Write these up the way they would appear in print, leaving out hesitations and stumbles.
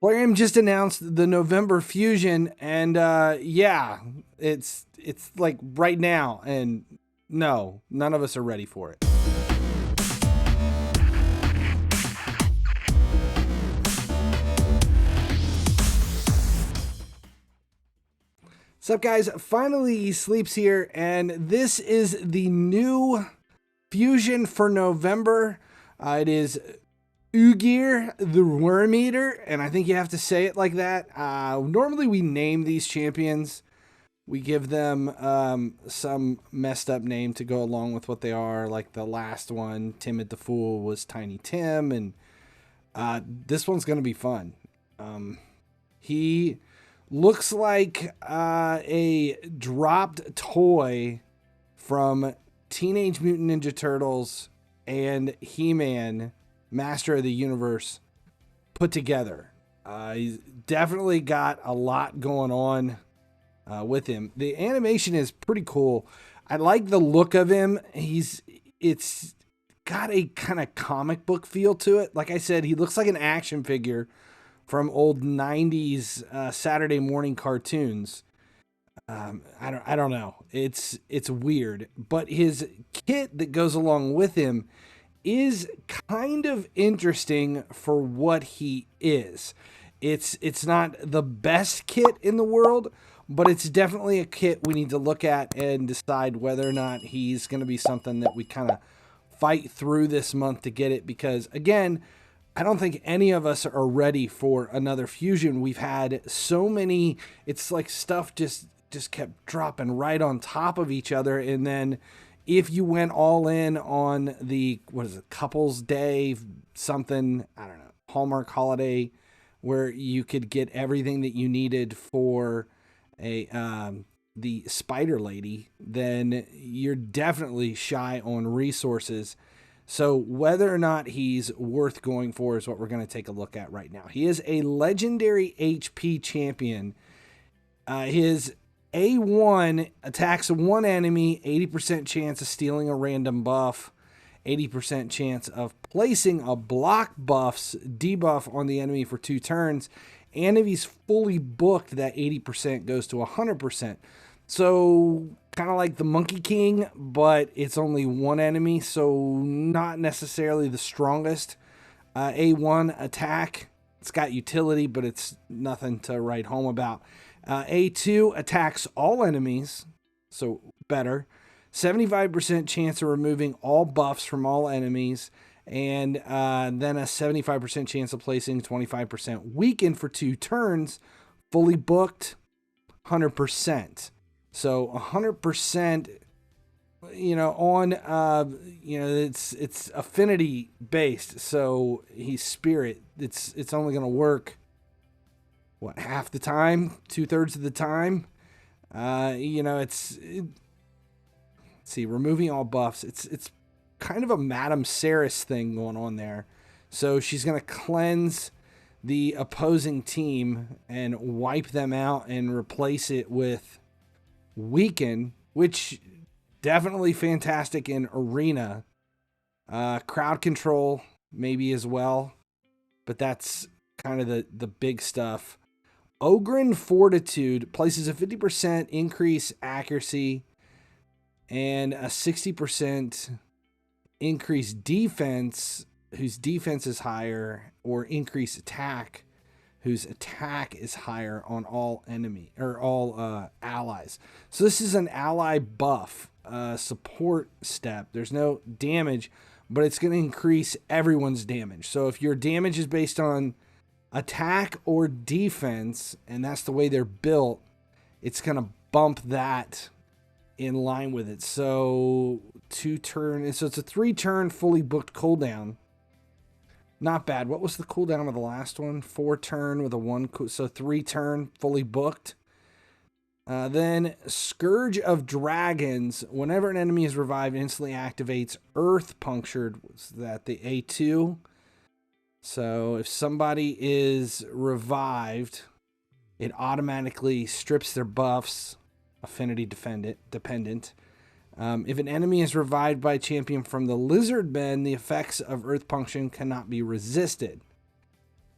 Plarium just announced the November fusion, and yeah, it's like right now, and no, none of us are ready for it. What's up, guys? Finally, he sleeps here, and this is the new fusion for November. It is Ugir the Wyrmeater, and I think you have to say it like that. Normally, we name these champions. We give them some messed up name to go along with what they are. Like the last one, Timid the Fool, was Tiny Tim, and this one's going to be fun. He looks like a dropped toy from Teenage Mutant Ninja Turtles and He-Man, Master of the Universe, put together. He's definitely got a lot going on with him. The animation is pretty cool. I like the look of him. It's got a kind of comic book feel to it. Like I said, he looks like an action figure from old 90s Saturday morning cartoons. I don't know. It's weird, but his kit that goes along with him is kind of interesting for what he is. It's not the best kit in the world, but it's definitely a kit we need to look at and decide whether or not he's going to be something that we kind of fight through this month to get it, because again, I don't think any of us are ready for another fusion. We've had so many, it's like stuff just kept dropping right on top of each other. And then if you went all in on the, what is it, Couples Day, something, I don't know, Hallmark holiday, where you could get everything that you needed for the Spider Lady, then you're definitely shy on resources. So whether or not he's worth going for is what we're going to take a look at right now. He is a legendary HP champion. His A1 attacks one enemy, 80% chance of stealing a random buff, 80% chance of placing a block buff's debuff on the enemy for 2 turns, and if he's fully booked, that 80% goes to 100%. So kind of like the Monkey King, but it's only one enemy, so not necessarily the strongest A1 attack. It's got utility, but it's nothing to write home about. A2 attacks all enemies, so better. 75% chance of removing all buffs from all enemies, and then a 75% chance of placing 25% weakened for 2 turns. Fully booked, 100%. So 100%, on, it's affinity based. So he's spirit. It's only going to work, half the time, 2/3 of the time. Let's see, removing all buffs. It's kind of a Madame Saris thing going on there. So she's going to cleanse the opposing team and wipe them out and replace it with Weaken, which definitely fantastic in Arena. Crowd control maybe as well, but that's kind of the big stuff. Ogren Fortitude places a 50% increase accuracy and a 60% increase defense, whose defense is higher, or increase attack, whose attack is higher on all enemy or all allies. So this is an ally buff support step. There's no damage, but it's going to increase everyone's damage. So if your damage is based on attack or defense, and that's the way they're built, it's going to bump that in line with it. So 2 turn, so it's a 3-turn fully booked cooldown. Not bad. What was the cooldown of the last one? 4-turn with a 1, so 3-turn fully booked. Then Scourge of Dragons. Whenever an enemy is revived, instantly activates Earth Punctured. Was that the A2? So if somebody is revived, it automatically strips their buffs, affinity dependent. If an enemy is revived by a champion from the Lizard Men, the effects of Earth Punction cannot be resisted.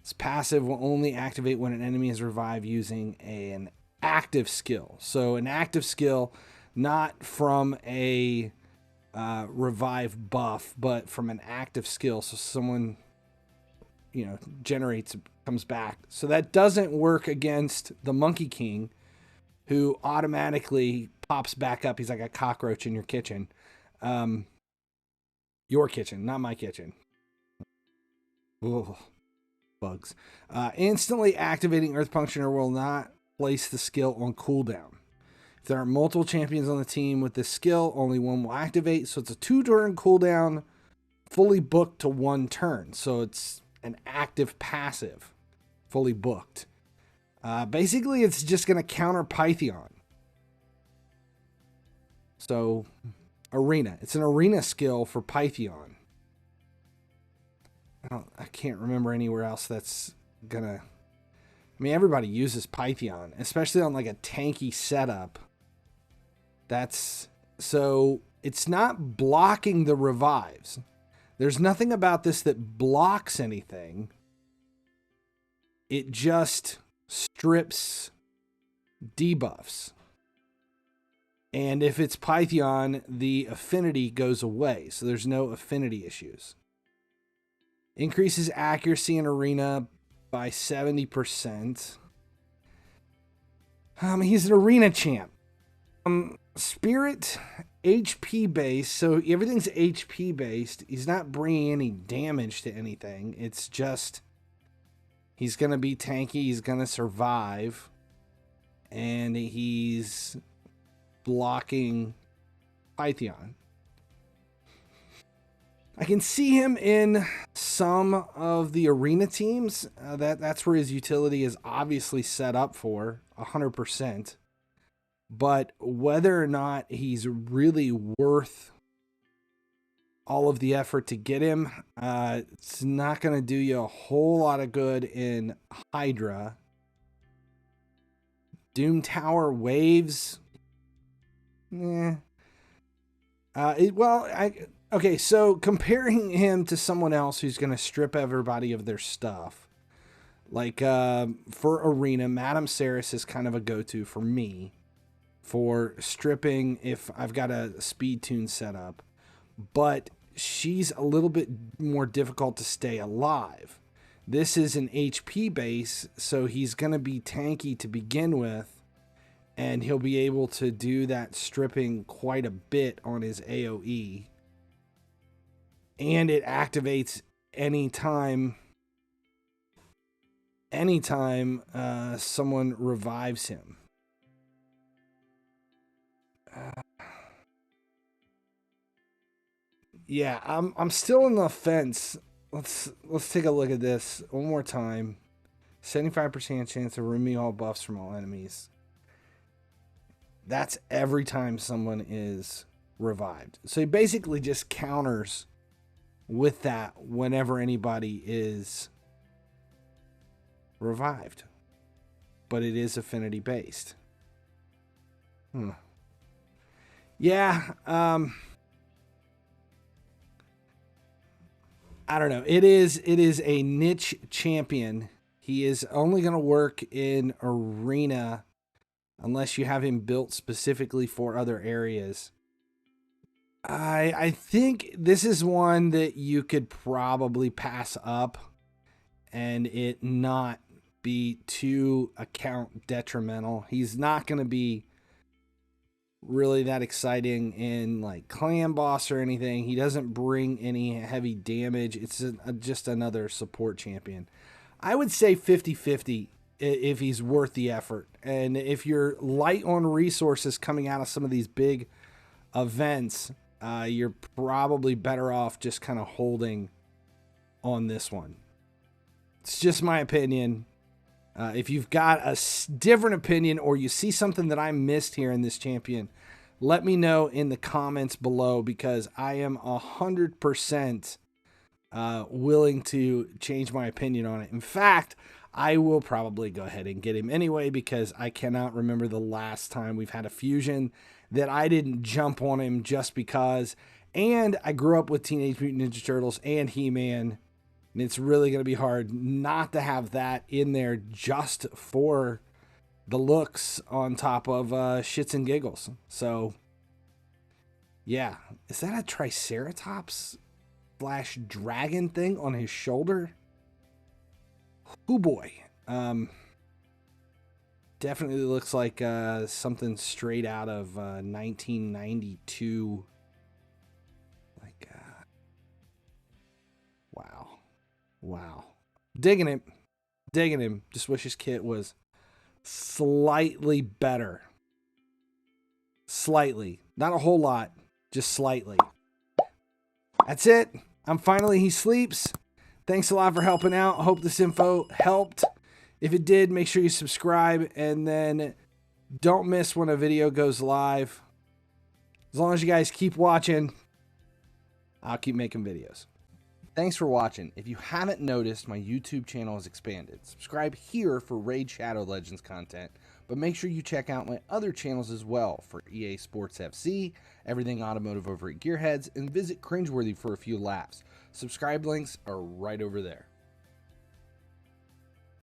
This passive will only activate when an enemy is revived using an active skill. So an active skill, not from a revive buff, but from an active skill. So someone, you know, generates, comes back. So that doesn't work against the Monkey King, who automatically pops back up. He's like a cockroach in your kitchen. Your kitchen, not my kitchen. Ugh, bugs. Instantly activating Earth Puncturer will not place the skill on cooldown. If there are multiple champions on the team with this skill, only one will activate. So it's a 2-turn cooldown, fully booked to 1 turn. So it's an active passive, fully booked. Basically, it's just going to counter Pythion. So, Arena. It's an Arena skill for Pythion. I can't remember anywhere else that's going to... I mean, everybody uses Pythion, especially on like a tanky setup. So it's not blocking the revives. There's nothing about this that blocks anything. It just strips debuffs. And if it's Pythion, the affinity goes away. So there's no affinity issues. Increases accuracy in Arena by 70%. He's an Arena champ. Spirit HP based, so everything's HP based. He's not bringing any damage to anything. It's just he's gonna be tanky. He's gonna survive, and he's blocking Pythion. I can see him in some of the Arena teams. That's where his utility is obviously set up for 100%. But whether or not he's really worth all of the effort to get him, it's not going to do you a whole lot of good in HYDRA. Doom Tower Waves. Okay, so comparing him to someone else who's going to strip everybody of their stuff. Like for Arena, Madame Saris is kind of a go-to for me. For stripping if I've got a speed tune set up, but she's a little bit more difficult to stay alive. This is an HP base, so he's going to be tanky to begin with, and he'll be able to do that stripping quite a bit on his AoE. And it activates anytime someone revives him. Yeah, I'm still in the fence. Let's take a look at this one more time. 75% chance of removing all buffs from all enemies. That's every time someone is revived. So he basically just counters with that whenever anybody is revived. But it is affinity based. Yeah, I don't know. It is a niche champion. He is only going to work in Arena unless you have him built specifically for other areas. I think this is one that you could probably pass up and it not be too account detrimental. He's not going to be really that exciting in like clan boss or anything. He doesn't bring any heavy damage. It's just another support champion. I would say 50-50 if he's worth the effort. And if you're light on resources coming out of some of these big events, you're probably better off just kind of holding on this one. It's just my opinion. If you've got a different opinion or you see something that I missed here in this champion, let me know in the comments below, because I am 100% willing to change my opinion on it. In fact, I will probably go ahead and get him anyway, because I cannot remember the last time we've had a fusion that I didn't jump on him just because. And I grew up with Teenage Mutant Ninja Turtles and He-Man And it's really going to be hard not to have that in there just for the looks on top of shits and giggles. So, yeah. Is that a Triceratops / dragon thing on his shoulder? Oh boy. Definitely looks like something straight out of 1992. Like, wow. Wow. Digging him. Digging him. Just wish his kit was slightly better. Slightly. Not a whole lot. Just slightly. That's it. I'm Finally He Sleeps. Thanks a lot for helping out. I hope this info helped. If it did, make sure you subscribe. And then don't miss when a video goes live. As long as you guys keep watching, I'll keep making videos. Thanks for watching. If you haven't noticed, my YouTube channel has expanded. Subscribe here for Raid Shadow Legends content, but make sure you check out my other channels as well for EA Sports FC, everything automotive over at Gearheads, and visit Cringeworthy for a few laughs. Subscribe links are right over there.